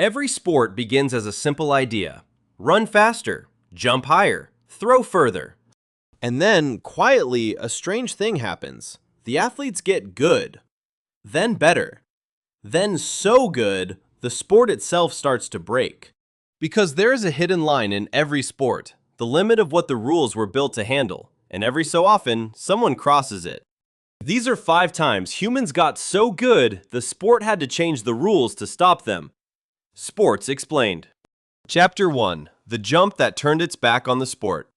Every sport begins as a simple idea. Run faster, jump higher, throw further. And then, quietly, a strange thing happens. The athletes get good, then better, then so good, the sport itself starts to break. Because there is a hidden line in every sport, the limit of what the rules were built to handle, and every so often, someone crosses it. These are 5 times humans got so good, the sport had to change the rules to stop them. Sports Explained. Chapter 1. The Jump That Turned Its Back on the Sport.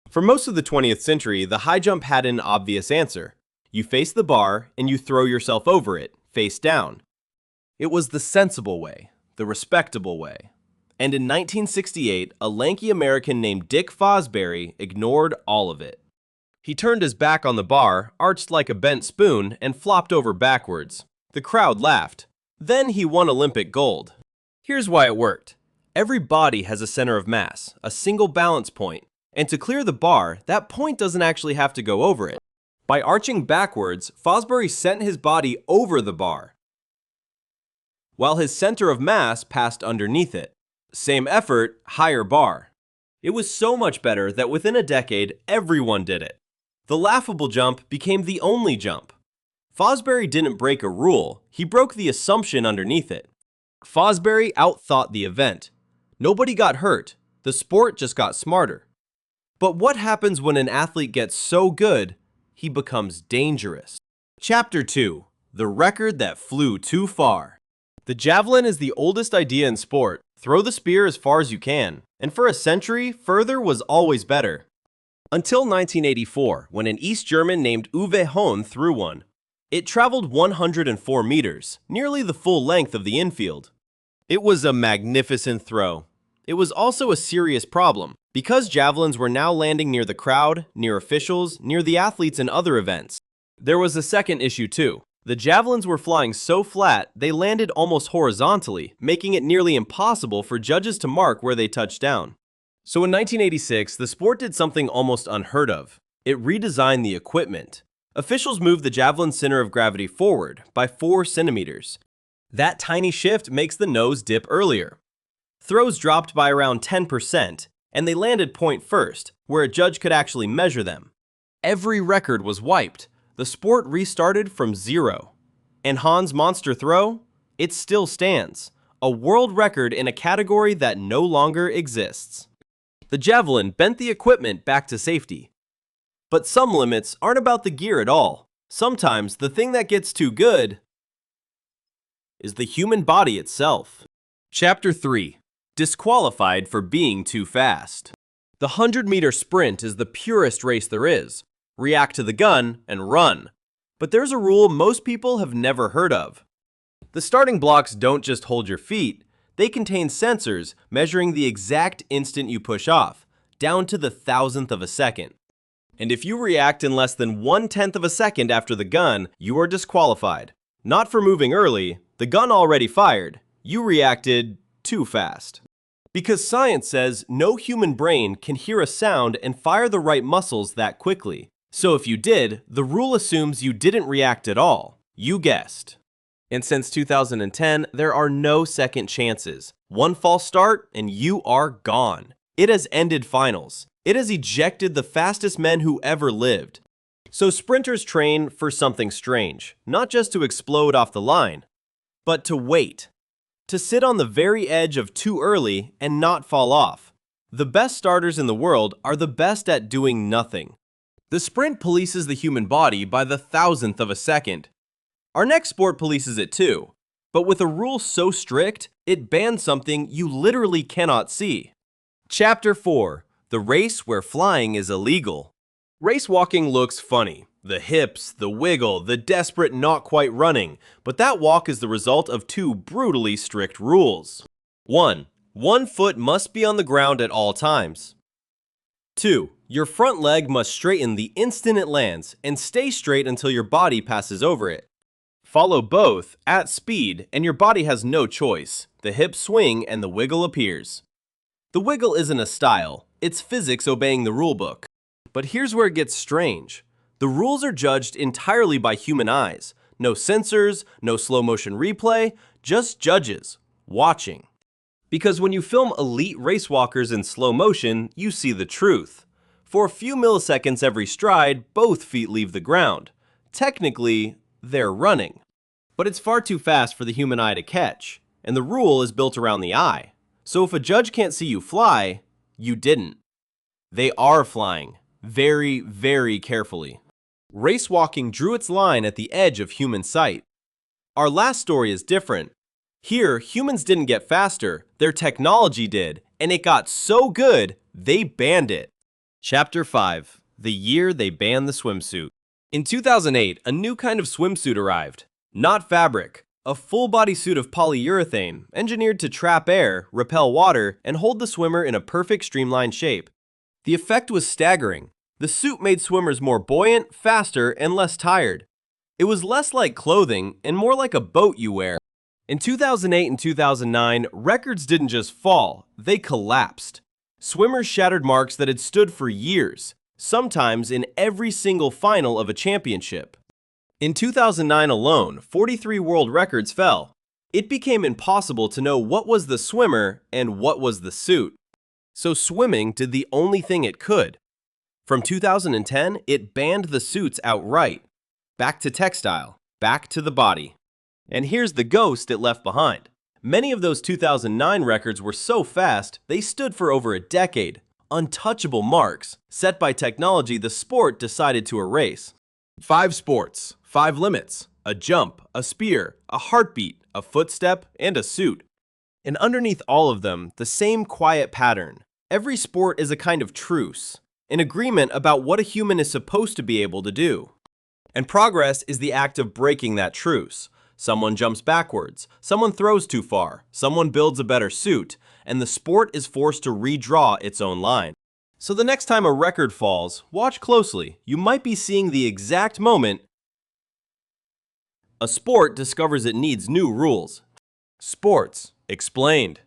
For most of the 20th century, the high jump had an obvious answer. You face the bar, and you throw yourself over it, face down. It was the sensible way, the respectable way. And in 1968, a lanky American named Dick Fosbury ignored all of it. He turned his back on the bar, arched like a bent spoon, and flopped over backwards. The crowd laughed. Then he won Olympic gold. Here's why it worked. Every body has a center of mass, a single balance point, and to clear the bar, that point doesn't actually have to go over it. By arching backwards, Fosbury sent his body over the bar, while his center of mass passed underneath it. Same effort, higher bar. It was so much better that within a decade, everyone did it. The laughable jump became the only jump. Fosbury didn't break a rule, he broke the assumption underneath it. Fosbury outthought the event. Nobody got hurt, the sport just got smarter. But what happens when an athlete gets so good, he becomes dangerous? Chapter 2. The Record That Flew Too Far. The javelin is the oldest idea in sport. Throw the spear as far as you can. And for a century, further was always better. Until 1984, when an East German named Uwe Hahn threw one. It traveled 104 meters, nearly the full length of the infield. It was a magnificent throw. It was also a serious problem, because javelins were now landing near the crowd, near officials, near the athletes in other events. There was a second issue too. The javelins were flying so flat, they landed almost horizontally, making it nearly impossible for judges to mark where they touched down. So in 1986, the sport did something almost unheard of. It redesigned the equipment. Officials moved the javelin's center of gravity forward by 4 centimeters. That tiny shift makes the nose dip earlier. Throws dropped by around 10%, and they landed point first, where a judge could actually measure them. Every record was wiped. The sport restarted from 0. And Hahn's monster throw? It still stands. A world record in a category that no longer exists. The javelin bent the equipment back to safety. But some limits aren't about the gear at all. Sometimes the thing that gets too good is the human body itself. Chapter 3. Disqualified for being too fast. The 100-meter sprint is the purest race there is. React to the gun and run. But there's a rule most people have never heard of. The starting blocks don't just hold your feet. They contain sensors measuring the exact instant you push off, down to the thousandth of a second. And if you react in less than 1/10 of a second after the gun, you are disqualified. Not for moving early, the gun already fired. You reacted too fast. Because science says no human brain can hear a sound and fire the right muscles that quickly. So if you did, the rule assumes you didn't react at all. You guessed. And since 2010, there are no second chances. One false start and you are gone. It has ended finals. It has ejected the fastest men who ever lived. So sprinters train for something strange, not just to explode off the line, but to wait. To sit on the very edge of too early and not fall off. The best starters in the world are the best at doing nothing. The sprint polices the human body by the thousandth of a second. Our next sport polices it too, but with a rule so strict, it bans something you literally cannot see. Chapter 4. The race where flying is illegal. Race walking looks funny. The hips, the wiggle, the desperate not quite running. But that walk is the result of 2 brutally strict rules. 1. One foot must be on the ground at all times. 2. Your front leg must straighten the instant it lands and stay straight until your body passes over it. Follow both at speed and your body has no choice. The hips swing and the wiggle appears. The wiggle isn't a style, it's physics obeying the rulebook. But here's where it gets strange. The rules are judged entirely by human eyes. No sensors, no slow motion replay, just judges, watching. Because when you film elite race walkers in slow motion, you see the truth. For a few milliseconds every stride, both feet leave the ground. Technically, they're running. But it's far too fast for the human eye to catch, and the rule is built around the eye. So if a judge can't see you fly, you didn't. They are flying, very, very carefully. Race walking drew its line at the edge of human sight. Our last story is different. Here, humans didn't get faster, their technology did, and it got so good, they banned it. Chapter 5. The year they banned the swimsuit. In 2008, a new kind of swimsuit arrived. Not fabric, a full-body suit of polyurethane, engineered to trap air, repel water, and hold the swimmer in a perfect streamlined shape. The effect was staggering. The suit made swimmers more buoyant, faster, and less tired. It was less like clothing and more like a boat you wear. In 2008 and 2009, records didn't just fall, they collapsed. Swimmers shattered marks that had stood for years, sometimes in every single final of a championship. In 2009 alone, 43 world records fell. It became impossible to know what was the swimmer and what was the suit. So swimming did the only thing it could. From 2010, it banned the suits outright. Back to textile, back to the body. And here's the ghost it left behind. Many of those 2009 records were so fast, they stood for over a decade. Untouchable marks, set by technology the sport decided to erase. 5 sports, 5 limits, a jump, a spear, a heartbeat, a footstep, and a suit. And underneath all of them, the same quiet pattern. Every sport is a kind of truce, an agreement about what a human is supposed to be able to do. And progress is the act of breaking that truce. Someone jumps backwards, someone throws too far, someone builds a better suit, and the sport is forced to redraw its own line. So the next time a record falls, watch closely. You might be seeing the exact moment a sport discovers it needs new rules. Sports Explained.